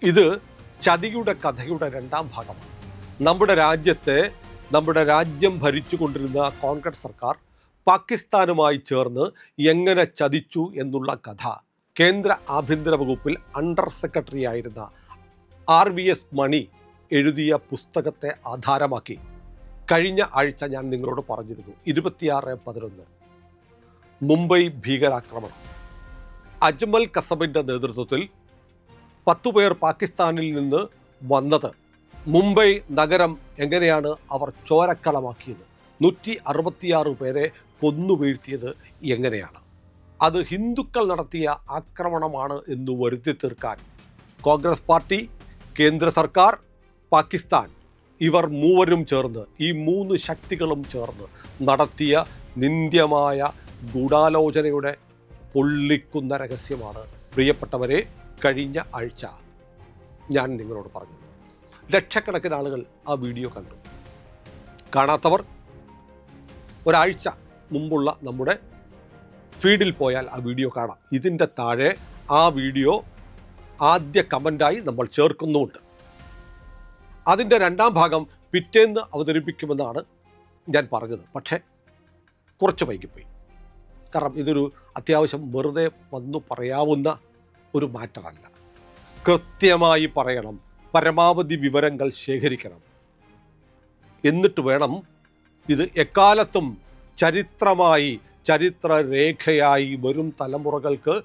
ഇത് ചതിയുടെ കഥയുടെ രണ്ടാം ഭാഗമാണ്. നമ്മുടെ രാജ്യം ഭരിച്ചുകൊണ്ടിരുന്ന കോൺഗ്രസ് സർക്കാർ പാകിസ്ഥാനുമായി ചേർന്ന് എങ്ങനെ ചതിച്ചു എന്നുള്ള കഥ കേന്ദ്ര ആഭ്യന്തര വകുപ്പിൽ അണ്ടർ സെക്രട്ടറി ആയിരുന്ന RVS മണി എഴുതിയ പുസ്തകത്തെ ആധാരമാക്കി കഴിഞ്ഞ ആഴ്ച ഞാൻ നിങ്ങളോട് പറഞ്ഞിരുന്നു. 26/11 മുംബൈ ഭീകരാക്രമണം. അജ്മൽ കസബിൻ്റെ നേതൃത്വത്തിൽ 10 പേർ പാകിസ്ഥാനിൽ നിന്ന് വന്നത് മുംബൈ നഗരം എങ്ങനെയാണ് അവർ ചോരക്കളമാക്കിയത്, 166 പേരെ കൊന്നുവീഴ്ത്തിയത് എങ്ങനെയാണ്, അത് ഹിന്ദുക്കൾ നടത്തിയ ആക്രമണമാണ് എന്ന് വരുത്തി തീർക്കാൻ കോൺഗ്രസ് പാർട്ടി, കേന്ദ്ര സർക്കാർ, പാകിസ്ഥാൻ ഇവർ മൂവരും ചേർന്ന്, ഈ 3 ശക്തികളും ചേർന്ന് നടത്തിയ നിന്ദ്യമായ ഗൂഢാലോചനയുടെ പൊള്ളിക്കുന്ന രഹസ്യമാണ് പ്രിയപ്പെട്ടവരെ കഴിഞ്ഞ ആഴ്ച ഞാൻ നിങ്ങളോട് പറഞ്ഞത്. ലക്ഷക്കണക്കിന് ആളുകൾ ആ വീഡിയോ കണ്ടു. കാണാത്തവർ ഒരാഴ്ച മുമ്പുള്ള നമ്മുടെ ഫീഡിൽ പോയാൽ ആ വീഡിയോ കാണാം. ഇതിൻ്റെ താഴെ ആ വീഡിയോ ആദ്യ കമൻ്റായി നമ്മൾ ചേർക്കുന്നുമുണ്ട്. അതിൻ്റെ രണ്ടാം ഭാഗം പിറ്റേന്ന് അവതരിപ്പിക്കുമെന്നാണ് ഞാൻ പറഞ്ഞത്. പക്ഷേ കുറച്ച് വൈകിപ്പോയി. കാരണം ഇതൊരു അത്യാവശ്യം വെറുതെ വന്നു പറയാവുന്ന ഒരു മാറ്ററല്ല. കൃത്യമായി പറയണം, പരമാവധി വിവരങ്ങൾ ശേഖരിക്കണം. എന്നിട്ട് വേണം ഇത് എക്കാലത്തും ചരിത്രരേഖയായി വരും തലമുറകൾക്ക്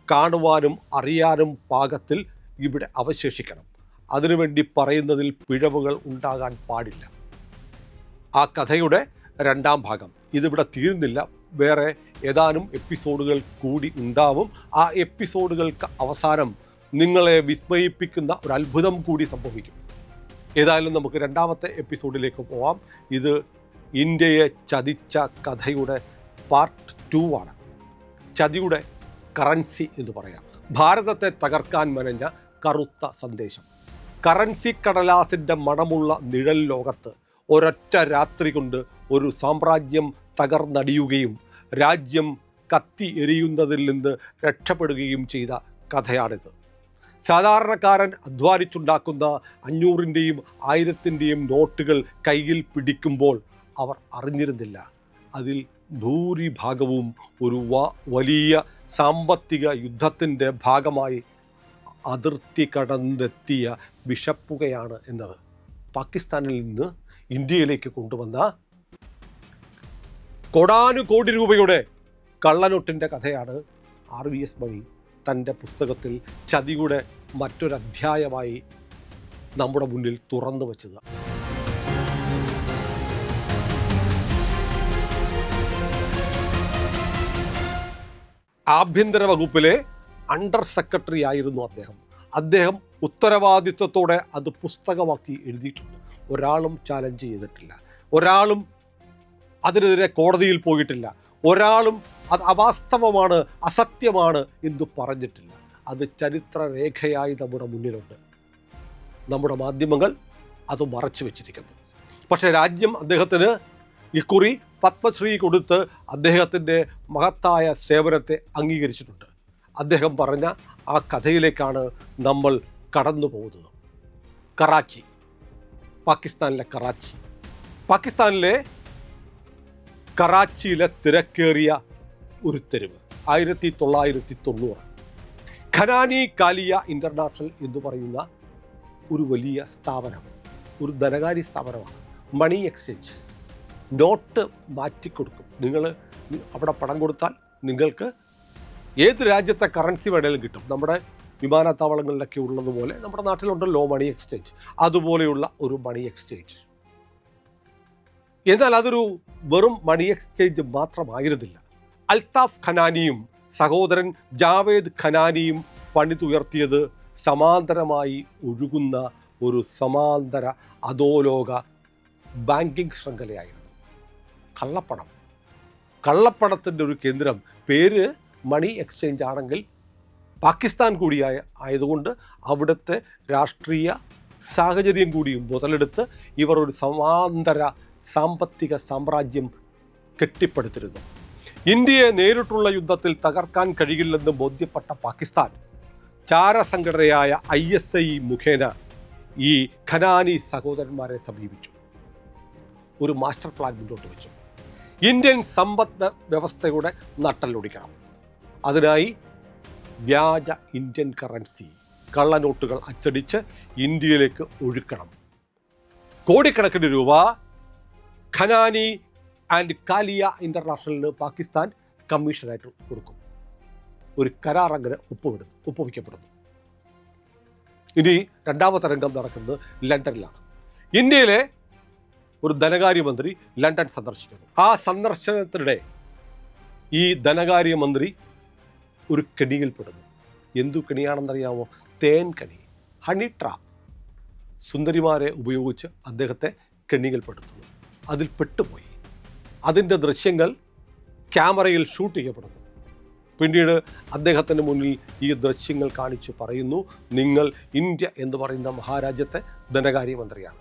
കാണുവാനും അറിയാനും പാകത്തിൽ ഇവിടെ അവശേഷിക്കണം. അതിനുവേണ്ടി പറയുന്നതിൽ പിഴവുകൾ ഉണ്ടാകാൻ പാടില്ല. ആ കഥയുടെ രണ്ടാം ഭാഗം ഇതിവിടെ തീരുന്നില്ല. വേറെ ഏതാനും എപ്പിസോഡുകൾ കൂടി ഉണ്ടാവും. ആ എപ്പിസോഡുകൾക്ക് അവസാനം നിങ്ങളെ വിസ്മയിപ്പിക്കുന്ന ഒരു അത്ഭുതം കൂടി സംഭവിക്കും. ഏതായാലും നമുക്ക് രണ്ടാമത്തെ എപ്പിസോഡിലേക്ക് പോവാം. ഇത് ഇന്ത്യയെ ചതിച്ച കഥയുടെ പാർട്ട് 2 ആണ്. ചതിയുടെ കറൻസി എന്ന് പറയാം. ഭാരതത്തെ തകർക്കാൻ മെനഞ്ഞ കറുത്ത സന്ദേശം. കറൻസി കടലാസിൻ്റെ മണമുള്ള നിഴൽ ലോകത്ത് ഒരൊറ്റ രാത്രി കൊണ്ട് ഒരു സാമ്രാജ്യം തകർന്നടിയുകയും രാജ്യം കത്തി എരിയുന്നതിൽ നിന്ന് രക്ഷപ്പെടുകയും ചെയ്ത കഥയാണിത്. സാധാരണക്കാരൻ അധ്വാനിച്ചുണ്ടാക്കുന്ന 500-ൻ്റെയും 1000-ൻ്റെയും നോട്ടുകൾ കയ്യിൽ പിടിക്കുമ്പോൾ അവർ അറിഞ്ഞിരുന്നില്ല അതിൽ ഭൂരിഭാഗവും ഒരു വലിയ സാമ്പത്തിക യുദ്ധത്തിൻ്റെ ഭാഗമായി അതിർത്തി കടന്നെത്തിയ വിഷപ്പുകയാണ് എന്നത്. പാകിസ്ഥാനിൽ നിന്ന് ഇന്ത്യയിലേക്ക് കൊണ്ടുവന്ന കോടാനുകോടി രൂപയുടെ കള്ളനോട്ടിൻ്റെ കഥയാണ് RVS മണി തൻ്റെ പുസ്തകത്തിൽ ചതിയുടെ മറ്റൊരധ്യായമായി നമ്മുടെ മുന്നിൽ തുറന്നു വച്ചത്. ആഭ്യന്തര വകുപ്പിലെ അണ്ടർ സെക്രട്ടറി ആയിരുന്നു അദ്ദേഹം ഉത്തരവാദിത്വത്തോടെ അത് പുസ്തകമാക്കി എഴുതിയിട്ടുണ്ട്. ഒരാളും ചാലഞ്ച് ചെയ്തിട്ടില്ല, ഒരാളും അതിനെതിരെ കോടതിയിൽ പോയിട്ടില്ല, ഒരാളും അത് അവാസ്തവമാണ്, അസത്യമാണ് എന്ന് പറഞ്ഞിട്ടില്ല. അത് ചരിത്രരേഖയായി നമ്മുടെ മുന്നിലുണ്ട്. നമ്മുടെ മാധ്യമങ്ങൾ അത് മറച്ചു വെച്ചിരിക്കുന്നു. പക്ഷേ രാജ്യം അദ്ദേഹത്തിന് ഇക്കുറി പത്മശ്രീ കൊടുത്ത് അദ്ദേഹത്തിൻ്റെ മഹത്തായ സേവനത്തെ അംഗീകരിച്ചിട്ടുണ്ട്. അദ്ദേഹം പറഞ്ഞ ആ കഥയിലേക്കാണ് നമ്മൾ കടന്നു പോകുന്നത്. കറാച്ചി, പാകിസ്ഥാനിലെ കറാച്ചിയിലെ തിരക്കേറിയ ഒരു തെരുവ് 1990. ഖനാനി കാലിയ ഇൻ്റർനാഷണൽ എന്ന് പറയുന്ന ഒരു വലിയ സ്ഥാപനം, ഒരു ധനകാര്യ സ്ഥാപനമാണ്. മണി എക്സ്ചേഞ്ച്, നോട്ട് മാറ്റിക്കൊടുക്കും. നിങ്ങൾ അവിടെ പണം കൊടുത്താൽ നിങ്ങൾക്ക് ഏത് രാജ്യത്തെ കറൻസി വേണേലും കിട്ടും. നമ്മുടെ വിമാനത്താവളങ്ങളിലൊക്കെ ഉള്ളതുപോലെ നമ്മുടെ നാട്ടിലുണ്ടല്ലോ മണി എക്സ്ചേഞ്ച്, അതുപോലെയുള്ള ഒരു മണി എക്സ്ചേഞ്ച്. എന്നാൽ അതൊരു വെറും മണി എക്സ്ചേഞ്ച് മാത്രമായിരുന്നില്ല. അൽതാഫ് ഖനാനിയും സഹോദരൻ ജാവേദ് ഖനാനിയും പണിതുയർത്തിയത് സമാന്തരമായി ഒഴുകുന്ന ഒരു സമാന്തര അധോലോക ബാങ്കിങ് ശൃംഖലയായിരുന്നു. കള്ളപ്പണത്തിൻ്റെ ഒരു കേന്ദ്രം. പേര് മണി എക്സ്ചേഞ്ച് ആണെങ്കിൽ പാകിസ്ഥാൻ കൂടിയായ ആയതുകൊണ്ട് അവിടുത്തെ രാഷ്ട്രീയ സാഹചര്യം കൂടിയും മുതലെടുത്ത് ഇവർ ഒരു സമാന്തര സാമ്പത്തിക സാമ്രാജ്യം കെട്ടിപ്പടുത്തിരുന്നു. ഇന്ത്യയെ നേരിട്ടുള്ള യുദ്ധത്തിൽ തകർക്കാൻ കഴിയില്ലെന്ന് ബോധ്യപ്പെട്ട പാകിസ്ഥാൻ ചാരസംഘടനയായ ISI മുഖേന ഈ ഖനാനി സഹോദരന്മാരെ സമീപിച്ചു. ഒരു മാസ്റ്റർ പ്ലാൻ മുന്നോട്ട് വെച്ചു. ഇന്ത്യൻ സമ്പദ് വ്യവസ്ഥയുടെ നട്ടലൊടിക്കണം. അതിനായി വ്യാജ ഇന്ത്യൻ കറൻസി, കള്ളനോട്ടുകൾ അച്ചടിച്ച് ഇന്ത്യയിലേക്ക് ഒഴുക്കണം. കോടിക്കണക്കിന് രൂപ ഖനാനി ആൻഡ് കാലിയ ഇൻ്റർനാഷണലിന് പാകിസ്ഥാൻ കമ്മീഷനായിട്ട് കൊടുക്കും. ഒരു കരാർ അങ്ങനെ ഒപ്പുവയ്ക്കപ്പെടുന്നു. ഇനി രണ്ടാമത്തെ രംഗം നടക്കുന്നത് ലണ്ടനിലാണ്. ഇന്ത്യയിലെ ഒരു ധനകാര്യമന്ത്രി ലണ്ടൻ സന്ദർശിക്കുന്നു. ആ സന്ദർശനത്തിനിടെ ഈ ധനകാര്യമന്ത്രി ഒരു കെണിയിൽപ്പെടുന്നു. എന്തു കെണിയാണെന്നറിയാമോ? തേൻ കെണി, ഹണി ട്രാപ്പ്. സുന്ദരിമാരെ ഉപയോഗിച്ച് അദ്ദേഹത്തെ കെണിയിൽപ്പെടുത്തുന്നു. അതിൽ പെട്ടുപോയി. അതിൻ്റെ ദൃശ്യങ്ങൾ ക്യാമറയിൽ ഷൂട്ട് ചെയ്യപ്പെടുന്നു. പിന്നീട് അദ്ദേഹത്തിന് മുന്നിൽ ഈ ദൃശ്യങ്ങൾ കാണിച്ച് പറയുന്നു, നിങ്ങൾ ഇന്ത്യ എന്ന് പറയുന്ന മഹാരാജ്യത്തെ ധനകാര്യമന്ത്രിയാണ്.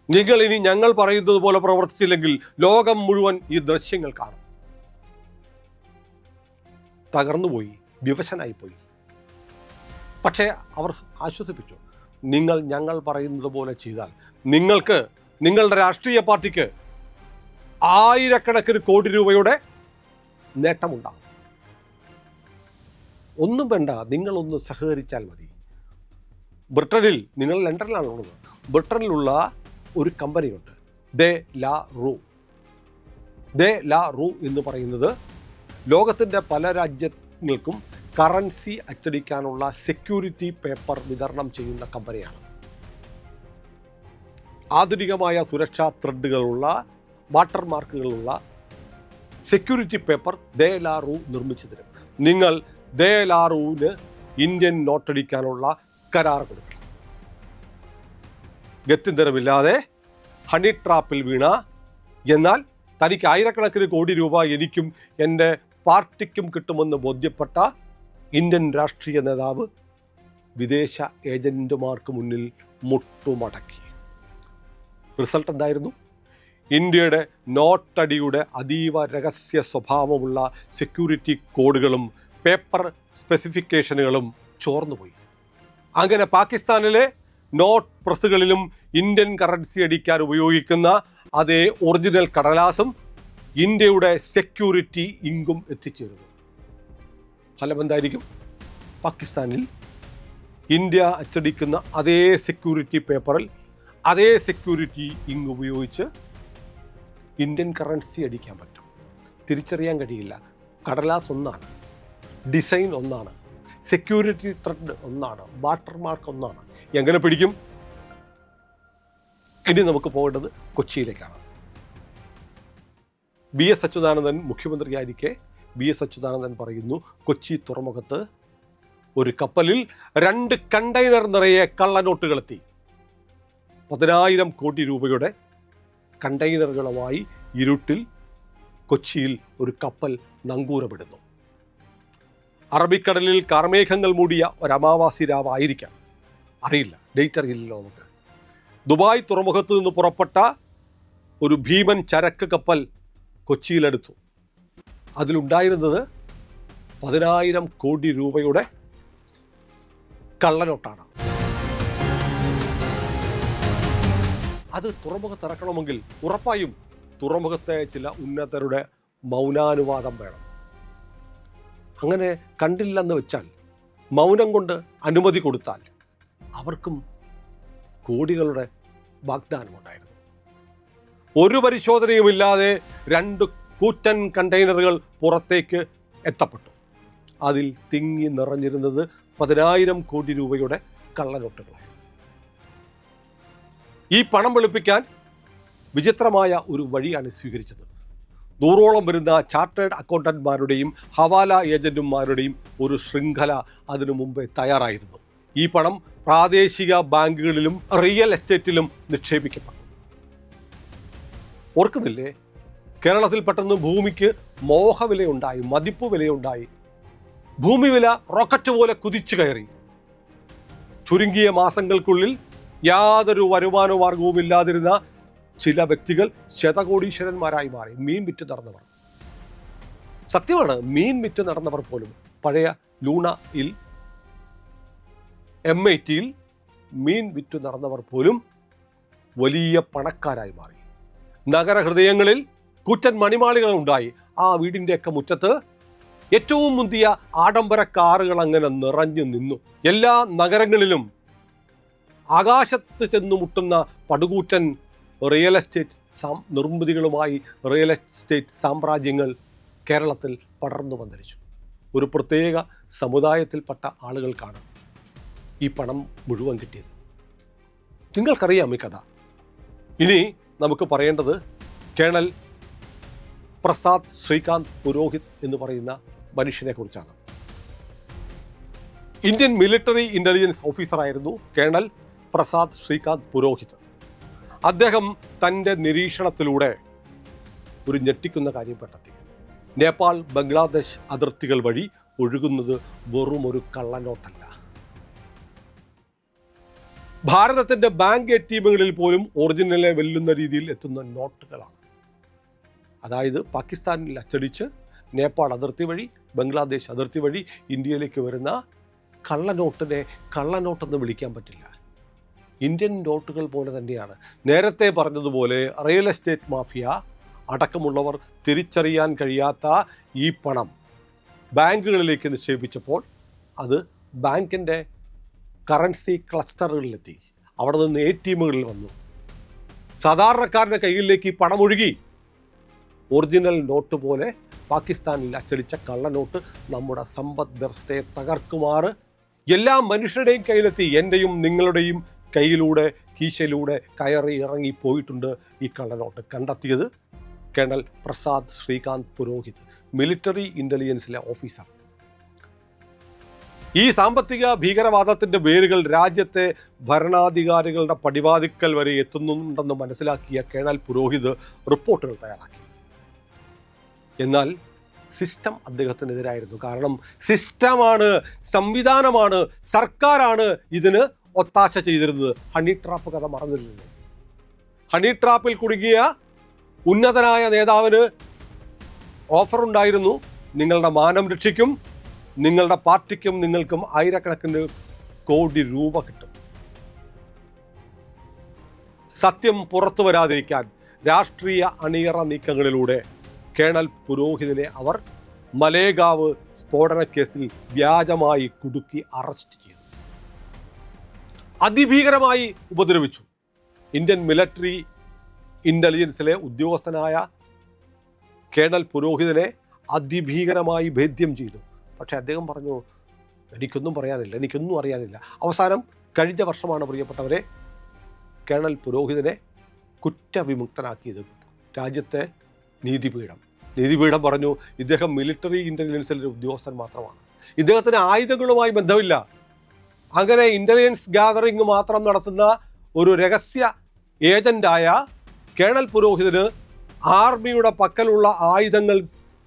നിങ്ങൾ ഇനി ഞങ്ങൾ പറയുന്നത് പോലെ പ്രവർത്തിച്ചില്ലെങ്കിൽ ലോകം മുഴുവൻ ഈ ദൃശ്യങ്ങൾ കാണും. തകർന്നുപോയി, വിവശനായിപ്പോയി. പക്ഷേ അവർ ആശ്വസിപ്പിച്ചു, നിങ്ങൾ ഞങ്ങൾ പറയുന്നത് പോലെ ചെയ്താൽ നിങ്ങൾക്ക്, നിങ്ങളുടെ രാഷ്ട്രീയ പാർട്ടിക്ക് ആയിരക്കണക്കിന് കോടി രൂപയുടെ നേട്ടമുണ്ടാകും. ഒന്നും വേണ്ട, നിങ്ങളൊന്ന് സഹകരിച്ചാൽ മതി. ബ്രിട്ടനിൽ, നിങ്ങൾ ലണ്ടനിലാണുള്ളത്, ബ്രിട്ടനിലുള്ള ഒരു കമ്പനിയുണ്ട്, ദേ ലാ റൂ എന്ന് പറയുന്നത് ലോകത്തിൻ്റെ പല രാജ്യങ്ങൾക്കും കറൻസി അച്ചടിക്കാനുള്ള സെക്യൂരിറ്റി പേപ്പർ വിതരണം ചെയ്യുന്ന കമ്പനിയാണ്. ആധുനികമായ സുരക്ഷാ ത്രെഡുകളുള്ള, വാട്ടർമാർക്കുകളുള്ള സെക്യൂരിറ്റി പേപ്പർ ദേ ലാ റൂ നിർമ്മിച്ചു തരും. നിങ്ങൾ ദേ ലാ റൂവിന് ഇന്ത്യൻ നോട്ടടിക്കാനുള്ള കരാർ കൊടുക്കണം. ഗത്യന്തരമില്ലാതെ ഹണി ട്രാപ്പിൽ വീണ, എന്നാൽ തനിക്ക് ആയിരക്കണക്കിന് കോടി രൂപ എനിക്കും എൻ്റെ പാർട്ടിക്കും കിട്ടുമെന്ന് ബോധ്യപ്പെട്ട ഇന്ത്യൻ രാഷ്ട്രീയ നേതാവ് വിദേശ ഏജന്റുമാർക്ക് മുന്നിൽ മുട്ടുമടക്കി. റിസൾട്ട് എന്തായിരുന്നു? ഇന്ത്യയുടെ നോട്ടടിയുടെ അതീവ രഹസ്യ സ്വഭാവമുള്ള സെക്യൂരിറ്റി കോഡുകളും പേപ്പർ സ്പെസിഫിക്കേഷനുകളും ചോർന്നുപോയി. അങ്ങനെ പാകിസ്ഥാനിലെ നോട്ട് പ്രസ്സുകളിലും ഇന്ത്യൻ കറൻസി അടിക്കാൻ ഉപയോഗിക്കുന്ന അതേ ഒറിജിനൽ കടലാസും ഇന്ത്യയുടെ സെക്യൂരിറ്റി ഇങ്കും എത്തിച്ചേരുന്നു. ഫലം എന്തായിരിക്കും? പാകിസ്ഥാനിൽ ഇന്ത്യ അച്ചടിക്കുന്ന അതേ സെക്യൂരിറ്റി പേപ്പറിൽ അതേ സെക്യൂരിറ്റി ഇങ്ക് ഉപയോഗിച്ച് ഇന്ത്യൻ കറൻസി അടിക്കാൻ പറ്റും. തിരിച്ചറിയാൻ കഴിയില്ല. കടലാസ് ഒന്നാണ്, ഡിസൈൻ ഒന്നാണ്, സെക്യൂരിറ്റി ത്രെഡ് ഒന്നാണ്, വാട്ടർമാർക്ക് ഒന്നാണ്. എങ്ങനെ പിടിക്കും? ഇനി നമുക്ക് പോകേണ്ടത് കൊച്ചിയിലേക്കാണ്. BS അച്യുതാനന്ദൻ മുഖ്യമന്ത്രിയായിരിക്കെ BS അച്യുതാനന്ദൻ പറയുന്നു, കൊച്ചി തുറമുഖത്ത് ഒരു കപ്പലിൽ 2 കണ്ടെയ്നർ നിറയെ കള്ളനോട്ടുകളെത്തി. 10,000 കോടി രൂപയുടെ കണ്ടെയ്നറുകളുമായി ഇരുട്ടിൽ കൊച്ചിയിൽ ഒരു കപ്പൽ നങ്കൂരമിടുന്നു. അറബിക്കടലിൽ കാർമേഘങ്ങൾ മൂടിയ ഒരു അമാവാസി രാവായിരിക്കാം, അറിയില്ല, ഡേറ്റ് അറിയില്ലല്ലോ നമുക്ക്. ദുബായ് തുറമുഖത്ത് നിന്ന് പുറപ്പെട്ട ഒരു ഭീമൻ ചരക്ക് കപ്പൽ കൊച്ചിയിലെടുത്തു. അതിലുണ്ടായിരുന്നത് 10,000 കോടി രൂപയുടെ കള്ളനോട്ടാണ്. അത് തുറമുഖത്ത് ഇറക്കണമെങ്കിൽ ഉറപ്പായും തുറമുഖത്തെ ചില ഉന്നതരുടെ മൗനാനുവാദം വേണം. അങ്ങനെ കണ്ടില്ലെന്ന് വെച്ചാൽ, മൗനം കൊണ്ട് അനുമതി കൊടുത്താൽ അവർക്കും കോടികളുടെ വാഗ്ദാനമുണ്ടായിരുന്നു. ഒരു പരിശോധനയുമില്ലാതെ 2 കൂറ്റൻ കണ്ടെയ്നറുകൾ പുറത്തേക്ക് എത്തപ്പെട്ടു. അതിൽ തിങ്ങി നിറഞ്ഞിരുന്നത് 10,000 കോടി രൂപയുടെ കള്ളനോട്ടുകളായിരുന്നു. ഈ പണം വെളുപ്പിക്കാൻ വിചിത്രമായ ഒരു വഴിയാണ് സ്വീകരിച്ചത്. 100ഓളം വരുന്ന ചാർട്ടേഡ് അക്കൗണ്ടന്റ്മാരുടെയും ഹവാല ഏജന്റുമാരുടെയും ഒരു ശൃംഖല അതിനു മുമ്പേ തയ്യാറായിരുന്നു. ഈ പണം പ്രാദേശിക ബാങ്കുകളിലും റിയൽ എസ്റ്റേറ്റിലും നിക്ഷേപിക്കപ്പെട്ടു. ഓർക്കുന്നില്ലേ, കേരളത്തിൽ പെട്ടെന്ന് ഭൂമിക്ക് മോഹവിലയുണ്ടായി, മതിപ്പ് വിലയുണ്ടായി. ഭൂമി വില റോക്കറ്റ് പോലെ കുതിച്ചു കയറി. ചുരുങ്ങിയ മാസങ്ങൾക്കുള്ളിൽ യാതൊരു വരുമാന മാർഗവും ഇല്ലാതിരുന്ന ചില വ്യക്തികൾ ശതകോടീശ്വരന്മാരായി മാറി. മീൻ വിറ്റ് നടന്നവർ, സത്യമാണ്, മീൻ വിറ്റ് നടന്നവർ പോലും പഴയ ലൂണയിൽ M80-യിൽ മീൻ വിറ്റു നടന്നവർ പോലും വലിയ പണക്കാരായി മാറി. നഗരഹൃദയങ്ങളിൽ കൂറ്റൻ മണിമാളികൾ ഉണ്ടായി. ആ വീടിൻ്റെയൊക്കെ മുറ്റത്ത് ഏറ്റവും മുന്തിയ ആഡംബര കാറുകൾ അങ്ങനെ നിറഞ്ഞു നിന്നു. എല്ലാ നഗരങ്ങളിലും ആകാശത്ത് ചെന്നു മുട്ടുന്ന പടുകൂറ്റൻ റിയൽ എസ്റ്റേറ്റ് നിർമ്മിതികളുമായി റിയൽ എസ്റ്റേറ്റ് സാമ്രാജ്യങ്ങൾ കേരളത്തിൽ പടർന്നു പന്തലിച്ചു. ഒരു പ്രത്യേക സമുദായത്തിൽപ്പെട്ട ആളുകൾക്കാണ് ഈ പണം മുഴുവൻ കിട്ടിയത്. നിങ്ങൾക്കറിയാം ഈ കഥ. ഇനി നമുക്ക് പറയേണ്ടത് കേണൽ പ്രസാദ് ശ്രീകാന്ത് പുരോഹിത് എന്ന് പറയുന്ന മനുഷ്യനെ കുറിച്ചാണ്. ഇന്ത്യൻ മിലിറ്ററി ഇൻ്റലിജൻസ് ഓഫീസറായിരുന്നു കേണൽ പ്രസാദ് ശ്രീകാന്ത് പുരോഹിത്. അദ്ദേഹം തൻ്റെ നിരീക്ഷണത്തിലൂടെ ഒരു ഞെട്ടിക്കുന്ന കാര്യം കണ്ടെത്തി. നേപ്പാൾ ബംഗ്ലാദേശ് അതിർത്തികൾ വഴി ഒഴുകുന്നത് വെറും ഒരു കള്ളനോട്ടല്ല. ഭാരതത്തിൻ്റെ ബാങ്ക് ATMകളിൽ പോലും ഒറിജിനലെ വെല്ലുന്ന രീതിയിൽ എത്തുന്ന നോട്ടുകളാണ്. അതായത് പാകിസ്ഥാനിൽ അച്ചടിച്ച് നേപ്പാൾ അതിർത്തി വഴി ബംഗ്ലാദേശ് അതിർത്തി വഴി ഇന്ത്യയിലേക്ക് വരുന്ന കള്ളനോട്ടിനെ കള്ളനോട്ടെന്ന് വിളിക്കാൻ പറ്റില്ല. ഇന്ത്യൻ നോട്ടുകൾ പോലെ തന്നെയാണ്. നേരത്തെ പറഞ്ഞതുപോലെ റിയൽ എസ്റ്റേറ്റ് മാഫിയ അടക്കമുള്ളവർ തിരിച്ചറിയാൻ കഴിയാത്ത ഈ പണം ബാങ്കുകളിലേക്ക് നിക്ഷേപിച്ചപ്പോൾ അത് ബാങ്കിൻ്റെ കറൻസി ക്ലസ്റ്ററുകളിലെത്തി. അവിടെ നിന്ന് ATMകളിൽ വന്നു. സാധാരണക്കാരൻ്റെ കയ്യിലേക്ക് ഈ പണം ഒഴുകി. ഒറിജിനൽ നോട്ട് പോലെ പാകിസ്ഥാനിൽ അച്ചടിച്ച കള്ളനോട്ട് നമ്മുടെ സമ്പദ് വ്യവസ്ഥയെ തകർക്കുമാറ് എല്ലാ മനുഷ്യരുടെയും കയ്യിലെത്തി. എൻ്റെയും നിങ്ങളുടെയും കയ്യിലൂടെ കീശയിലൂടെ കയറി ഇറങ്ങി പോയിട്ടുണ്ട് ഈ കള്ളനോട്ട്. കണ്ടെത്തിയത് കേണൽ പ്രസാദ് ശ്രീകാന്ത് പുരോഹിത്, മിലിറ്ററി ഇൻ്റലിജൻസിലെ ഓഫീസർ. ഈ സാമ്പത്തിക ഭീകരവാദത്തിൻ്റെ വേരുകൾ രാജ്യത്തെ ഭരണാധികാരികളുടെ പടിവാതിക്കൽ വരെ എത്തുന്നുണ്ടെന്ന് മനസ്സിലാക്കിയ കേണൽ പുരോഹിത് റിപ്പോർട്ടുകൾ തയ്യാറാക്കി. എന്നാൽ സിസ്റ്റം അദ്ദേഹത്തിനെതിരായിരുന്നു. കാരണം സിസ്റ്റമാണ്, സംവിധാനമാണ്, സർക്കാരാണ് ഇതിന് ഒത്താശ ചെയ്തിരുന്നത്. ഹണി ട്രാപ്പ് കഥ മറന്നില്ലല്ലോ. ഹണി ട്രാപ്പിൽ കുടുങ്ങിയ ഉന്നതനായ നേതാവിന് ഓഫറുണ്ടായിരുന്നു. നിങ്ങളുടെ മാനം രക്ഷിക്കും, നിങ്ങളുടെ പാർട്ടിക്കും നിങ്ങൾക്കും ആയിരക്കണക്കിന് കോടി രൂപ കിട്ടും. സത്യം പുറത്തു വരാതിരിക്കാൻ രാഷ്ട്രീയ അണിയറ നീക്കങ്ങളിലൂടെ കേണൽ പുരോഹിതിനെ അവർ മലേഗാവ് സ്ഫോടന കേസിൽ വ്യാജമായി കുടുക്കി അറസ്റ്റ് ചെയ്തു. അതിഭീകരമായി ഉപദ്രവിച്ചു. ഇന്ത്യൻ മിലിറ്ററി ഇൻ്റലിജൻസിലെ ഉദ്യോഗസ്ഥനായ കേണൽ പുരോഹിതിനെ അതിഭീകരമായി ഭേദ്യം ചെയ്തു. പക്ഷേ അദ്ദേഹം പറഞ്ഞു, എനിക്കൊന്നും പറയാനില്ല, എനിക്കൊന്നും അറിയാനില്ല. അവസാനം കഴിഞ്ഞ വർഷമാണ് പ്രിയപ്പെട്ടവരെ കേണൽ പുരോഹിതിനെ കുറ്റവിമുക്തനാക്കിയത് രാജ്യത്തെ നീതിപീഠം പറഞ്ഞു ഇദ്ദേഹം മിലിറ്ററി ഇൻ്റലിജൻസിലെ ഉദ്യോഗസ്ഥൻ മാത്രമാണ്, ഇദ്ദേഹത്തിന് ആയുധങ്ങളുമായി ബന്ധമില്ല. അങ്ങനെ ഇൻ്റലിജൻസ് ഗ്യാതറിംഗ് മാത്രം നടത്തുന്ന ഒരു രഹസ്യ ഏജൻ്റായ കേണൽ പുരോഹിതിന് ആർമിയുടെ പക്കലുള്ള ആയുധങ്ങൾ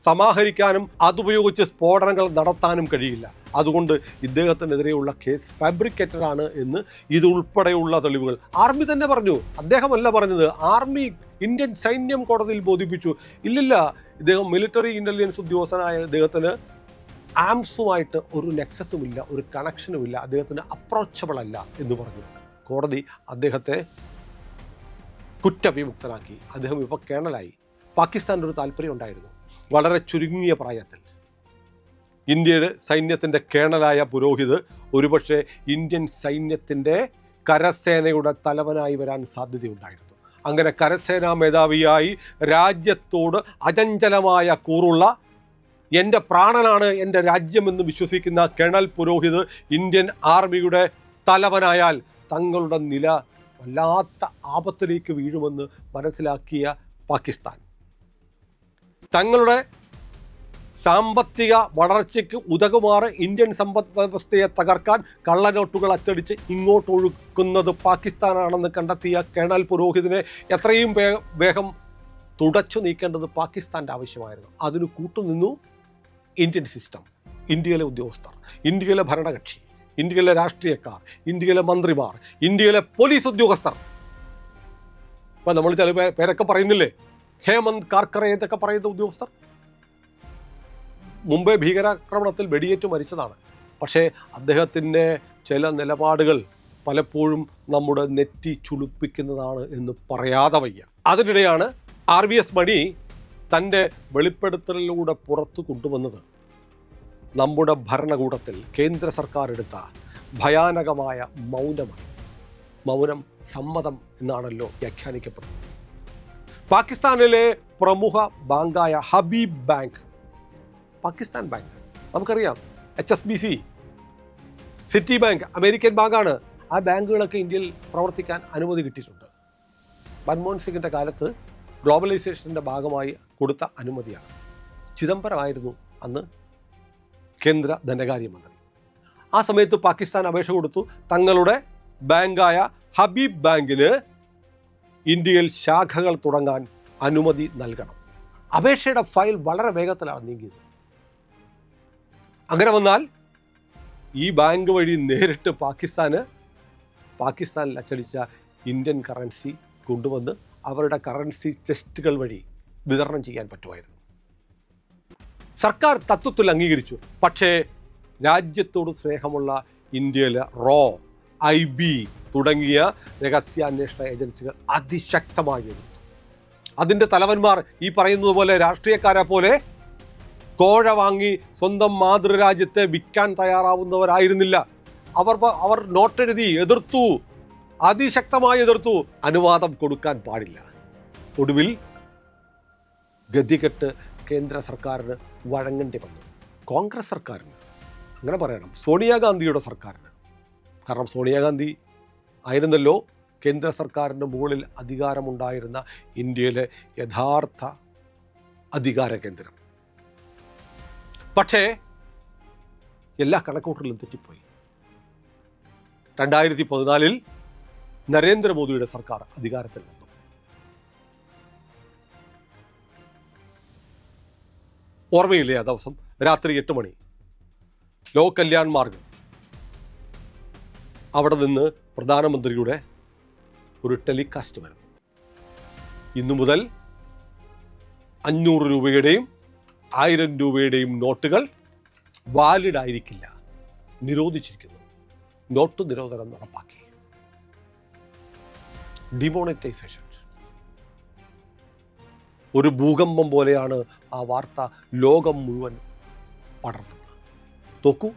സമാഹരിക്കാനും അതുപയോഗിച്ച് സ്ഫോടനങ്ങൾ നടത്താനും കഴിയില്ല. അതുകൊണ്ട് ഇദ്ദേഹത്തിനെതിരെയുള്ള കേസ് ഫാബ്രിക്കേറ്റഡ് ആണ് എന്ന് ഇതുൾപ്പെടെയുള്ള തെളിവുകൾ ആർമി തന്നെ പറഞ്ഞു. അദ്ദേഹമല്ല പറഞ്ഞത്, ആർമി ഇന്ത്യൻ സൈന്യം കോടതിയിൽ ബോധിപ്പിച്ചു. ഇല്ലില്ല, ഇദ്ദേഹം മിലിറ്ററി ഇൻ്റലിജൻസ് ഉദ്യോഗസ്ഥനായ ഇദ്ദേഹത്തിന് ആംസുമായിട്ട് ഒരു നെക്സസുമില്ല, ഒരു കണക്ഷനുമില്ല, അദ്ദേഹത്തിന് അപ്രോച്ചബിൾ അല്ല എന്ന് പറഞ്ഞു. കോടതി അദ്ദേഹത്തെ കുറ്റവിമുക്തനാക്കി. അദ്ദേഹം ഇപ്പോൾ കേണലായി. പാകിസ്ഥാൻ്റെ ഒരു താല്പര്യം ഉണ്ടായിരുന്നു. വളരെ ചുരുങ്ങിയ പ്രായത്തിൽ ഇന്ത്യയുടെ സൈന്യത്തിൻ്റെ കേണലായ പുരോഹിത് ഒരുപക്ഷെ ഇന്ത്യൻ സൈന്യത്തിൻ്റെ കരസേനയുടെ തലവനായി വരാൻ സാധ്യതയുണ്ടായിരുന്നു. അങ്ങനെ കരസേനാ മേധാവിയായി രാജ്യത്തോട് അചഞ്ചലമായ കൂറുള്ള, എൻ്റെ പ്രാണനാണ് എൻ്റെ രാജ്യമെന്ന് വിശ്വസിക്കുന്ന കേണൽ പുരോഹിത് ഇന്ത്യൻ ആർമിയുടെ തലവനായാൽ തങ്ങളുടെ നില വല്ലാത്ത ആപത്തിലേക്ക് വീഴുമെന്ന് മനസ്സിലാക്കിയ പാകിസ്ഥാൻ തങ്ങളുടെ സാമ്പത്തിക വളർച്ചയ്ക്ക് ഉതകുമാറ് ഇന്ത്യൻ സമ്പദ് വ്യവസ്ഥയെ തകർക്കാൻ കള്ളനോട്ടുകൾ അച്ചടിച്ച് ഇങ്ങോട്ട് ഒഴുക്കുന്നത് പാകിസ്ഥാനാണെന്ന് കണ്ടെത്തിയ കേണൽ പുരോഹിതിനെ എത്രയും വേഗം തുടച്ചു നീക്കേണ്ടത് പാകിസ്ഥാൻ്റെ ആവശ്യമായിരുന്നു. അതിന് കൂട്ടുനിന്നു ഇന്ത്യൻ സിസ്റ്റം, ഇന്ത്യയിലെ ഉദ്യോഗസ്ഥർ, ഇന്ത്യയിലെ ഭരണകക്ഷി, ഇന്ത്യയിലെ രാഷ്ട്രീയക്കാർ, ഇന്ത്യയിലെ മന്ത്രിമാർ, ഇന്ത്യയിലെ പോലീസ് ഉദ്യോഗസ്ഥർ. ഇപ്പം നമ്മൾ ചില പേരൊക്കെ പറയുന്നില്ലേ, ഹേമന്ത് കാർക്കറെ എന്നൊക്കെ പറയുന്ന ഉദ്യോഗസ്ഥർ മുംബൈ ഭീകരാക്രമണത്തിൽ വെടിയേറ്റ് മരിച്ചതാണ്. പക്ഷേ അദ്ദേഹത്തിൻ്റെ ചില നിലപാടുകൾ പലപ്പോഴും നമ്മുടെ നെറ്റി ചുളിപ്പിക്കുന്നതാണ് എന്ന് പറയാതെ വയ്യ. അതിനിടെയാണ് RVS മണി തൻ്റെ വെളിപ്പെടുത്തലിലൂടെ പുറത്തു കൊണ്ടുവന്നത് നമ്മുടെ ഭരണകൂടത്തിൽ കേന്ദ്ര സർക്കാർ എടുത്ത ഭയാനകമായ മൗനമാണ്. മൗനം സമ്മതം എന്നാണല്ലോ വ്യാഖ്യാനിക്കപ്പെടുന്നത്. പാകിസ്ഥാനിലെ പ്രമുഖ ബാങ്കായ ഹബീബ് ബാങ്ക്, പാകിസ്ഥാൻ ബാങ്ക് നമുക്കറിയാം, HSBC, സിറ്റി ബാങ്ക് അമേരിക്കൻ ബാങ്കാണ്. ആ ബാങ്കുകളൊക്കെ ഇന്ത്യയിൽ പ്രവർത്തിക്കാൻ അനുമതി കിട്ടിയിട്ടുണ്ട്. മൻമോഹൻ സിംഗിൻ്റെ കാലത്ത് ഗ്ലോബലൈസേഷൻ്റെ ഭാഗമായി കൊടുത്ത അനുമതിയാണ്. ചിദംബരമായിരുന്നു അന്ന് കേന്ദ്ര ധനകാര്യമന്ത്രി. ആ സമയത്ത് പാകിസ്ഥാൻ അപേക്ഷ കൊടുത്തു, തങ്ങളുടെ ബാങ്കായ ഹബീബ് ബാങ്കിന് ഇന്ത്യയിൽ ശാഖകൾ തുടങ്ങാൻ അനുമതി നൽകണം. അപേക്ഷയുടെ ഫയൽ വളരെ വേഗത്തിലാണ് നീങ്ങിയത്. അങ്ങനെ വന്നാൽ ഈ ബാങ്ക് വഴി നേരിട്ട് പാകിസ്ഥാനിൽ അച്ചടിച്ച ഇന്ത്യൻ കറൻസി കൊണ്ടുവന്ന് അവരുടെ കറൻസി ചെസ്റ്റുകൾ വഴി വിതരണം ചെയ്യാൻ പറ്റുമായിരുന്നു. സർക്കാർ തത്വത്തിൽ അംഗീകരിച്ചു. പക്ഷേ രാജ്യത്തോട് സ്നേഹമുള്ള ഇന്ത്യയിലെ IB തുടങ്ങിയ രഹസ്യാന്വേഷണ ഏജൻസികൾ അതിശക്തമായി എതിർത്തു. അതിൻ്റെ തലവന്മാർ ഈ പറയുന്നത് പോലെ രാഷ്ട്രീയക്കാരെ പോലെ കോഴ വാങ്ങി സ്വന്തം മാതൃരാജ്യത്തെ വിൽക്കാൻ തയ്യാറാവുന്നവരായിരുന്നില്ല. അവർ നോട്ടെഴുതി എതിർത്തു, അതിശക്തമായി എതിർത്തു. അനുവാദം കൊടുക്കാൻ പാടില്ല. ഒടുവിൽ ഗതികെട്ട് കേന്ദ്ര സർക്കാരിന് വഴങ്ങേണ്ടി വന്നു. കോൺഗ്രസ് സർക്കാരിന്, അങ്ങനെ പറയണം, സോണിയാഗാന്ധിയുടെ സർക്കാരിന്. കാരണം സോണിയാഗാന്ധി ആയിരുന്നല്ലോ കേന്ദ്ര സർക്കാരിൻ്റെ മുകളിൽ അധികാരമുണ്ടായിരുന്ന ഇന്ത്യയിലെ യഥാർത്ഥ അധികാര കേന്ദ്രം. പക്ഷേ എല്ലാ കണക്കൂട്ടലും തെറ്റിപ്പോയി. 2014 നരേന്ദ്രമോദിയുടെ സർക്കാർ അധികാരത്തിൽ വന്നു. ഓർമ്മയില്ലേ ആ ദിവസം? രാത്രി 8 മണി ലോക് കല്യാൺ മാർഗ്, അവിടെ നിന്ന് പ്രധാനമന്ത്രിയുടെ ഒരു ടെലികാസ്റ്റ് വരുന്നു. ഇന്നു മുതൽ 500 രൂപയുടെയും 1000 രൂപയുടെയും നോട്ടുകൾ വാലിഡ് ആയിരിക്കില്ല, നിരോധിച്ചിരിക്കുന്നു. നോട്ട് നിരോധനം നടപ്പാക്കി. ഡിമോണിറ്റൈസേഷൻ. ഒരു ഭൂകമ്പം പോലെയാണ് ആ വാർത്ത ലോകം മുഴുവൻ പടർന്നത്. നോക്കൂ,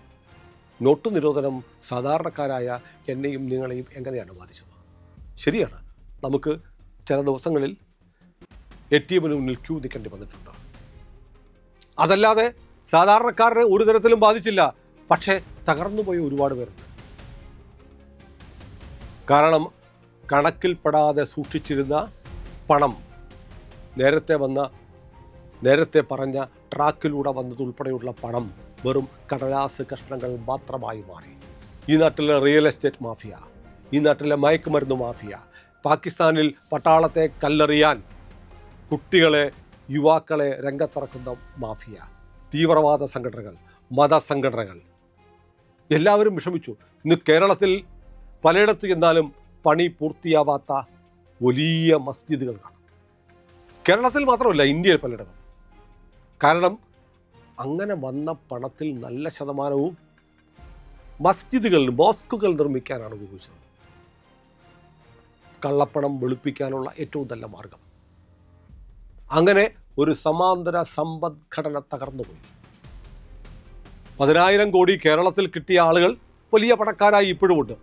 നോട്ട് നിരോധനം സാധാരണക്കാരായ എന്നെയും നിങ്ങളെയും എങ്ങനെയാണ് ബാധിച്ചത്? ശരിയാണ്, നമുക്ക് ചില ദിവസങ്ങളിൽ ATM-ന് മുന്നിൽ ക്യൂ നിൽക്കേണ്ടി വന്നിട്ടുണ്ട്. അതല്ലാതെ സാധാരണക്കാരനെ ഒരു തരത്തിലും ബാധിച്ചില്ല. പക്ഷേ തകർന്നുപോയ ഒരുപാട് പേരുണ്ട്. കാരണം കണക്കിൽപ്പെടാതെ സൂക്ഷിച്ചിരുന്ന പണം നേരത്തെ പറഞ്ഞ ട്രാക്കിലൂടെ വന്നതുൾപ്പെടെയുള്ള പണം വെറും കടലാസ് കഷ്ണങ്ങൾ മാത്രമായി മാറി. ഈ നാട്ടിലെ റിയൽ എസ്റ്റേറ്റ് മാഫിയ, ഈ നാട്ടിലെ മയക്കുമരുന്ന് മാഫിയ, പാകിസ്ഥാനിൽ പട്ടാളത്തെ കല്ലെറിയാൻ കുട്ടികളെ, യുവാക്കളെ രംഗത്തിറക്കുന്ന മാഫിയ, തീവ്രവാദ സംഘടനകൾ, മതസംഘടനകൾ, എല്ലാവരും വിഷമിച്ചു. ഇന്ന് കേരളത്തിൽ പലയിടത്ത് ചെന്നാലും പണി പൂർത്തിയാവാത്ത വലിയ മസ്ജിദുകൾ കാണാം. കേരളത്തിൽ മാത്രമല്ല, ഇന്ത്യയിൽ പലയിടത്തും. കാരണം അങ്ങനെ വന്ന പണത്തിൽ നല്ല ശതമാനവും മോസ്കുകൾ നിർമ്മിക്കാനാണ് ഉപയോഗിച്ചത്. കള്ളപ്പണം വെളുപ്പിക്കാനുള്ള ഏറ്റവും നല്ല മാർഗം. അങ്ങനെ ഒരു സമാന്തര സമ്പദ്ഘടന തകർന്നുപോയി. 10,000 കോടി കേരളത്തിൽ കിട്ടിയ ആളുകൾ വലിയ പണക്കാരായി ഇപ്പോഴുമുണ്ട്.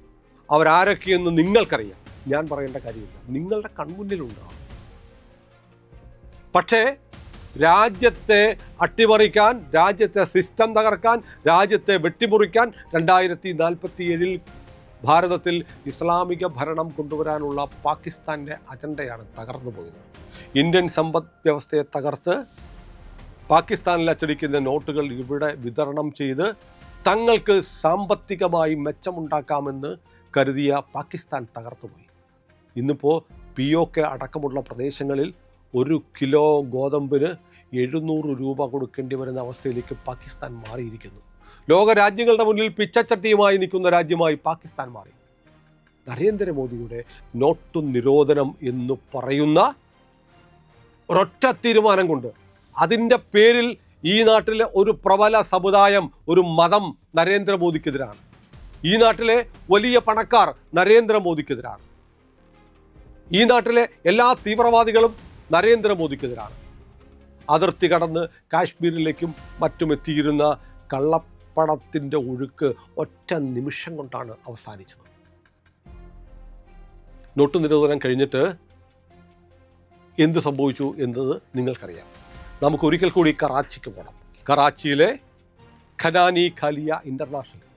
അവരാരൊക്കെയെന്ന് നിങ്ങൾക്കറിയാം, ഞാൻ പറയേണ്ട കാര്യമില്ല, നിങ്ങളുടെ കൺമുന്നിലുണ്ടാവും. പക്ഷേ രാജ്യത്തെ അട്ടിമറിക്കാൻ, രാജ്യത്തെ സിസ്റ്റം തകർക്കാൻ, രാജ്യത്തെ വെട്ടിമുറിക്കാൻ 2047 ഭാരതത്തിൽ ഇസ്ലാമിക ഭരണം കൊണ്ടുവരാനുള്ള പാകിസ്ഥാൻ്റെ അജണ്ടയാണ് തകർന്നുപോയത്. ഇന്ത്യൻ സമ്പദ് വ്യവസ്ഥയെ തകർത്ത് പാകിസ്ഥാനിൽ അച്ചടിക്കുന്ന നോട്ടുകൾ ഇവിടെ വിതരണം ചെയ്ത് തങ്ങൾക്ക് സാമ്പത്തികമായി മെച്ചമുണ്ടാക്കാമെന്ന് കരുതിയ പാകിസ്ഥാൻ തകർത്തുപോയി. ഇന്നിപ്പോൾ POK അടക്കമുള്ള പ്രദേശങ്ങളിൽ 1 കിലോ ഗോതമ്പിന് 700 രൂപ കൊടുക്കേണ്ടി വരുന്ന അവസ്ഥയിലേക്ക് പാകിസ്ഥാൻ മാറിയിരിക്കുന്നു. ലോകരാജ്യങ്ങളുടെ മുന്നിൽ പിച്ചച്ചട്ടിയുമായി നിൽക്കുന്ന രാജ്യമായി പാകിസ്ഥാൻ മാറി. നരേന്ദ്രമോദിയുടെ നോട്ട് നിരോധനം എന്ന് പറയുന്ന ഒരൊറ്റ തീരുമാനം കൊണ്ട്, അതിൻ്റെ പേരിൽ ഈ നാട്ടിലെ ഒരു പ്രബല സമുദായം, ഒരു മതം നരേന്ദ്രമോദിക്കെതിരാണ്. ഈ നാട്ടിലെ വലിയ പണക്കാർ നരേന്ദ്രമോദിക്കെതിരാണ്. ഈ നാട്ടിലെ എല്ലാ തീവ്രവാദികളും നരേന്ദ്രമോദിക്കെതിരാണ്. അതിർത്തി കടന്ന് കാശ്മീരിലേക്കും മറ്റും എത്തിയിരുന്ന കള്ളപ്പണത്തിൻ്റെ ഒഴുക്ക് ഒറ്റ നിമിഷം കൊണ്ടാണ് അവസാനിച്ചത്. നോട്ട് നിരോധനം കഴിഞ്ഞിട്ട് എന്ത് സംഭവിച്ചു എന്നത് നിങ്ങൾക്കറിയാം. നമുക്ക് ഒരിക്കൽ കൂടി കറാച്ചിക്ക് പോകണം. കറാച്ചിയിലെ ഖനാനി ഖാലിയ ഇൻ്റർനാഷണൽ,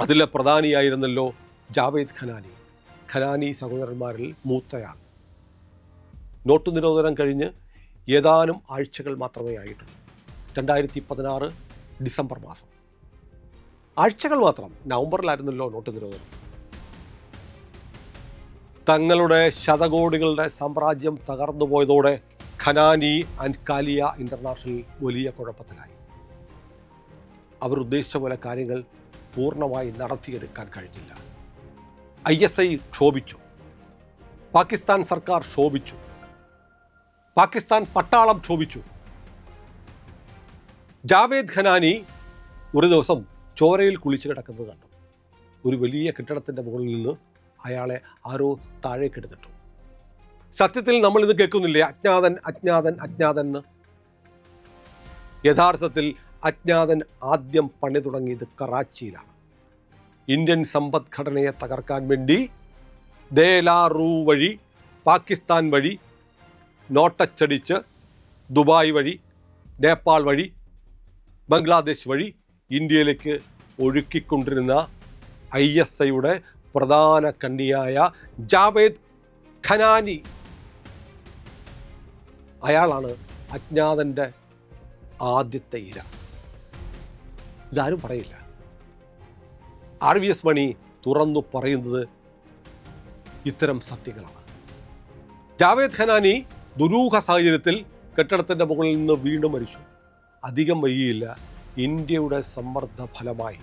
അതിലെ പ്രധാനിയായിരുന്നല്ലോ ജാവേദ് ഖനാനി. ഖനാനി സഹോദരന്മാരിൽ മൂത്തയാൾ. നോട്ട് നിരോധനം കഴിഞ്ഞ് ഏതാനും ആഴ്ചകൾ മാത്രമേ ആയിട്ടുള്ളൂ. 2016 ഡിസംബർ മാസം. ആഴ്ചകൾ മാത്രം. നവംബറിലായിരുന്നല്ലോ നോട്ട് നിരോധനം. തങ്ങളുടെ ശതകോടികളുടെ സാമ്രാജ്യം തകർന്നു പോയതോടെ ഖനാനി ആൻഡ് ഖാലിയ ഇൻ്റർനാഷണൽ വലിയ കുഴപ്പത്തിലായി. അവർ ഉദ്ദേശിച്ച പോലെ കാര്യങ്ങൾ പൂർണ്ണമായി നടത്തിയെടുക്കാൻ കഴിഞ്ഞില്ല. ISI ക്ഷോഭിച്ചു, പാകിസ്ഥാൻ സർക്കാർ ക്ഷോഭിച്ചു, പാകിസ്ഥാൻ പട്ടാളം ക്ഷോഭിച്ചു. ജാവേദ് ഖനാനി ഒരു ദിവസം ചോരയിൽ കുളിച്ച് കിടക്കുന്നത് കണ്ടു. ഒരു വലിയ കെട്ടിടത്തിൻ്റെ മുകളിൽ നിന്ന് അയാളെ ആരോ താഴേക്കെടുത്തിട്ടു. സത്യത്തിൽ നമ്മളിത് കേൾക്കുന്നില്ലേ, അജ്ഞാതൻ അജ്ഞാതൻ അജ്ഞാതൻ എന്ന്. യഥാർത്ഥത്തിൽ അജ്ഞാതൻ ആദ്യം പണി തുടങ്ങിയത് കറാച്ചിയിലാണ്. ഇന്ത്യൻ സമ്പദ്ഘടനയെ തകർക്കാൻ വേണ്ടി ദേലാറൂ വഴി, പാകിസ്ഥാൻ വഴി, നോട്ടച്ചടിച്ച് ദുബായ് വഴി, നേപ്പാൾ വഴി, ബംഗ്ലാദേശ് വഴി ഇന്ത്യയിലേക്ക് ഒഴുക്കിക്കൊണ്ടിരുന്ന ISIയുടെ പ്രധാന കണ്ണിയായ ജാവേദ് ഖനാനി, അയാളാണ് അജ്ഞാതൻ്റെ ആദ്യത്തെ ഇര. ഇതാരും പറയില്ല. RVS മണി തുറന്നു പറയുന്നത് ഇത്തരം സത്യങ്ങളാണ്. ജാവേദ് ഖനാനി ദുരൂഹ സാഹചര്യത്തിൽ കെട്ടിടത്തിൻ്റെ മുകളിൽ നിന്ന് വീണ്ടും മരിച്ചു. അധികം വൈകിയില്ല, ഇന്ത്യയുടെ സമ്മർദ്ദ ഫലമായി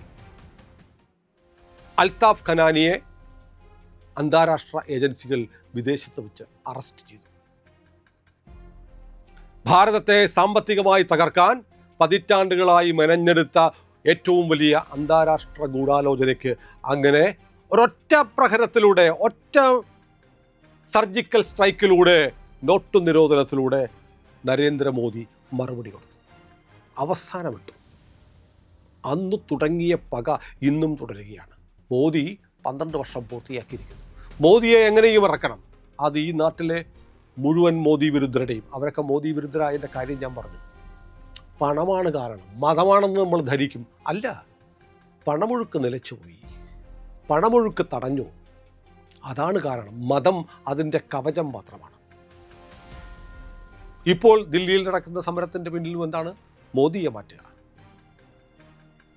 അൽതാഫ് ഖനാനിയെ അന്താരാഷ്ട്ര ഏജൻസികൾ വിദേശത്ത് വെച്ച് അറസ്റ്റ് ചെയ്തു. ഭാരതത്തെ സാമ്പത്തികമായി തകർക്കാൻ പതിറ്റാണ്ടുകളായി മെനഞ്ഞെടുത്ത ഏറ്റവും വലിയ അന്താരാഷ്ട്ര ഗൂഢാലോചനയ്ക്ക് അങ്ങനെ ഒരൊറ്റ പ്രഹരത്തിലൂടെ, ഒറ്റ സർജിക്കൽ സ്ട്രൈക്കിലൂടെ, നോട്ട് നിരോധനത്തിലൂടെ നരേന്ദ്രമോദി മറുപടി കൊടുത്തു. അവസാനമിട്ടു. അന്ന് തുടങ്ങിയ പക ഇന്നും തുടരുകയാണ്. മോദി 12 വർഷം പൂർത്തിയാക്കിയിരിക്കുന്നു. മോദിയെ എങ്ങനെയും ഇറക്കണം. അത് ഈ നാട്ടിലെ മുഴുവൻ മോദി വിരുദ്ധരുടെയും, അവരൊക്കെ മോദി വിരുദ്ധരായതിൻ്റെ കാര്യം ഞാൻ പറഞ്ഞു. പണമാണ് കാരണം, മതമാണെന്ന് നമ്മൾ ധരിക്കും. അല്ല, പണമൊഴുക്ക് നിലച്ചുപോയി, പണമൊഴുക്ക് തടഞ്ഞു. അതാണ് കാരണം. മതം അതിൻ്റെ കവചം മാത്രമാണ്. ഇപ്പോൾ ദില്ലിയിൽ നടക്കുന്ന സമരത്തിൻ്റെ പിന്നിലും എന്താണ്? മോദിയെ മാറ്റുക.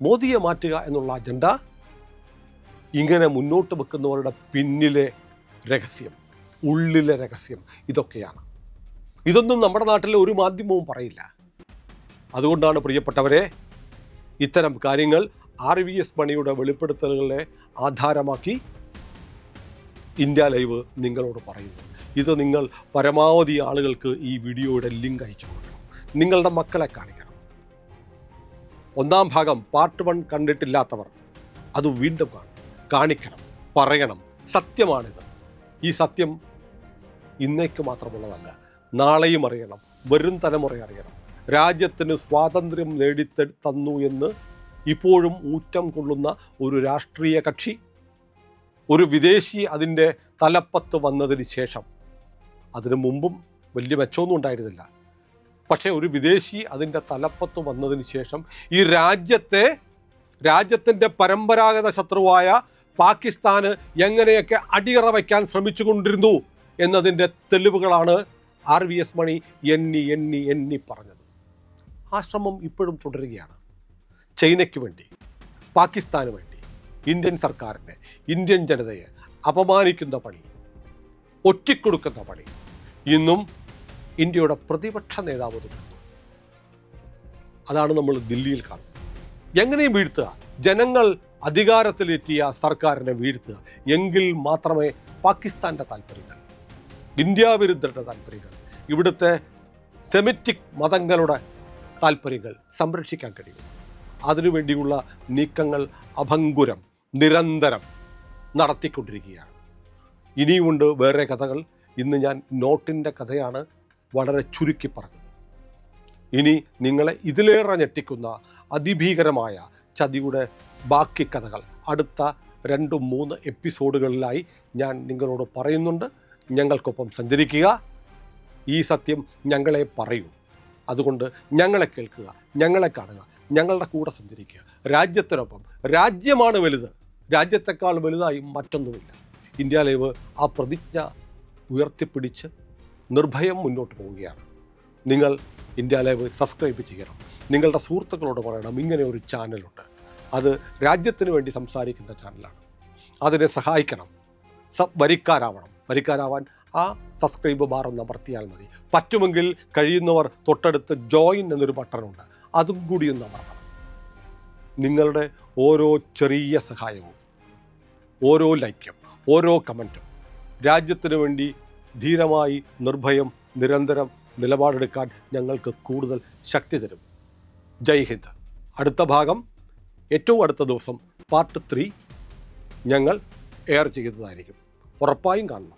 മോദിയെ മാറ്റുക എന്നുള്ള അജണ്ട ഇങ്ങനെ മുന്നോട്ട് വെക്കുന്നവരുടെ പിന്നിലെ രഹസ്യം, ഉള്ളിലെ രഹസ്യം ഇതൊക്കെയാണ്. ഇതൊന്നും നമ്മുടെ നാട്ടിലെ ഒരു മാധ്യമവും പറയില്ല. അതുകൊണ്ടാണ് പ്രിയപ്പെട്ടവരെ, ഇത്തരം കാര്യങ്ങൾ RVS മണിയുടെ വെളിപ്പെടുത്തലുകളെ ആധാരമാക്കി ഇന്ത്യ ലൈവ് നിങ്ങളോട് പറയുന്നു. ഇത് നിങ്ങൾ പരമാവധി ആളുകൾക്ക് ഈ വീഡിയോയുടെ ലിങ്ക് അയച്ചു കൊടുക്കണം. നിങ്ങളുടെ മക്കളെ കാണിക്കണം. 1ാം ഭാഗം പാർട്ട് 1 കണ്ടിട്ടില്ലാത്തവർ അത് വീണ്ടും കാണിക്കണം, പറയണം. സത്യമാണിത്. ഈ സത്യം ഇന്നേക്ക് മാത്രമുള്ളതല്ല, നാളെയും അറിയണം, വരും തലമുറ അറിയണം. രാജ്യത്തിന് സ്വാതന്ത്ര്യം നേടിത്തന്നു എന്ന് ഇപ്പോഴും ഊറ്റം കൊള്ളുന്ന ഒരു രാഷ്ട്രീയ കക്ഷി, ഒരു വിദേശി അതിൻ്റെ തലപ്പത്ത് വന്നതിന് ശേഷം, അതിനു മുമ്പും വലിയ മെച്ചമൊന്നും ഉണ്ടായിരുന്നില്ല, പക്ഷേ ഒരു വിദേശി അതിൻ്റെ തലപ്പത്ത് വന്നതിന് ശേഷം ഈ രാജ്യത്തിൻ്റെ പരമ്പരാഗത ശത്രുവായ പാകിസ്ഥാന് എങ്ങനെയൊക്കെ അടിയറ വയ്ക്കാൻ ശ്രമിച്ചുകൊണ്ടിരുന്നു എന്നതിൻ്റെ തെളിവുകളാണ് RVS മണി എണ്ണി പറഞ്ഞത്. ആ ശ്രമം ഇപ്പോഴും തുടരുകയാണ്. ചൈനയ്ക്ക് വേണ്ടി, പാകിസ്ഥാന് വേണ്ടി, ഇന്ത്യൻ സർക്കാരിനെ, ഇന്ത്യൻ ജനതയെ അപമാനിക്കുന്ന പണി, ഒറ്റിക്കൊടുക്കുന്ന പണി ഇന്നും ഇന്ത്യയുടെ പ്രതിപക്ഷ നേതാവ് തുടരുന്നു. അതാണ് നമ്മൾ ദില്ലിയിൽ കാണുന്നത്. എങ്ങനെയും വീഴ്ത്തുക, ജനങ്ങൾ അധികാരത്തിലെത്തിയ സർക്കാരിനെ വീഴ്ത്തുക. എങ്കിൽ മാത്രമേ പാകിസ്ഥാൻ്റെ താല്പര്യങ്ങൾ, ഇന്ത്യ വിരുദ്ധരുടെ താല്പര്യങ്ങൾ, ഇവിടുത്തെ സെമിറ്റിക് മതങ്ങളുടെ താല്പര്യങ്ങൾ സംരക്ഷിക്കാൻ കഴിയും. അതിനുവേണ്ടിയുള്ള നീക്കങ്ങൾ അഭംഗുരം നിരന്തരം നടത്തിക്കൊണ്ടിരിക്കുകയാണ്. ഇനിയുമുണ്ട് വേറെ കഥകൾ. ഇന്ന് ഞാൻ നോട്ടിൻ്റെ കഥയാണ് വളരെ ചുരുക്കി പറഞ്ഞത്. ഇനി നിങ്ങളെ ഇതിലേറെ ഞെട്ടിക്കുന്ന അതിഭീകരമായ ചതിയുടെ ബാക്കി കഥകൾ അടുത്ത 2-3 എപ്പിസോഡുകളിലായി ഞാൻ നിങ്ങളോട് പറയുന്നുണ്ട്. ഞങ്ങൾക്കൊപ്പം സഞ്ചരിക്കുക. ഈ സത്യം ഞങ്ങളെ പറയൂ. അതുകൊണ്ട് ഞങ്ങളെ കേൾക്കുക, ഞങ്ങളെ കാണുക, ഞങ്ങളുടെ കൂടെ സഞ്ചരിക്കുക. രാജ്യത്തിനൊപ്പം. രാജ്യമാണ് വലുത്. രാജ്യത്തെക്കാൾ വലുതായി മറ്റൊന്നുമില്ല. ഇന്ത്യ ലൈവ് ആ പ്രതിജ്ഞ ഉയർത്തിപ്പിടിച്ച് നിർഭയം മുന്നോട്ട് പോവുകയാണ്. നിങ്ങൾ ഇന്ത്യ ലൈവ് സബ്സ്ക്രൈബ് ചെയ്യണം. നിങ്ങളുടെ സുഹൃത്തുക്കളോട് പറയണം ഇങ്ങനെ ഒരു ചാനലുണ്ട്. അത് രാജ്യത്തിന് വേണ്ടി സംസാരിക്കുന്ന ചാനലാണ്. അതിനെ സഹായിക്കണം. വരിക്കാരാവാൻ ആ സബ്സ്ക്രൈബ് ബാർ ഒന്ന് അമർത്തിയാൽ മതി. പറ്റുമെങ്കിൽ കഴിയുന്നവർ തൊട്ടടുത്ത് ജോയിൻ എന്നൊരു ബട്ടണുണ്ട്, അതും കൂടി ഒന്ന് അമർത്തണം. നിങ്ങളുടെ ഓരോ ചെറിയ സഹായവും, ഓരോ ലൈക്കും, ഓരോ കമൻറ്റും രാജ്യത്തിന് വേണ്ടി ധീരമായി നിർഭയം നിരന്തരം നിലപാടെടുക്കാൻ ഞങ്ങൾക്ക് കൂടുതൽ ശക്തി തരും. ജയ് ഹിന്ദ്. അടുത്ത ഭാഗം ഏറ്റവും അടുത്ത ദിവസം പാർട്ട് 3 ഞങ്ങൾ എയർ ചെയ്യുന്നതായിരിക്കും. ഉറപ്പായും കാണണം.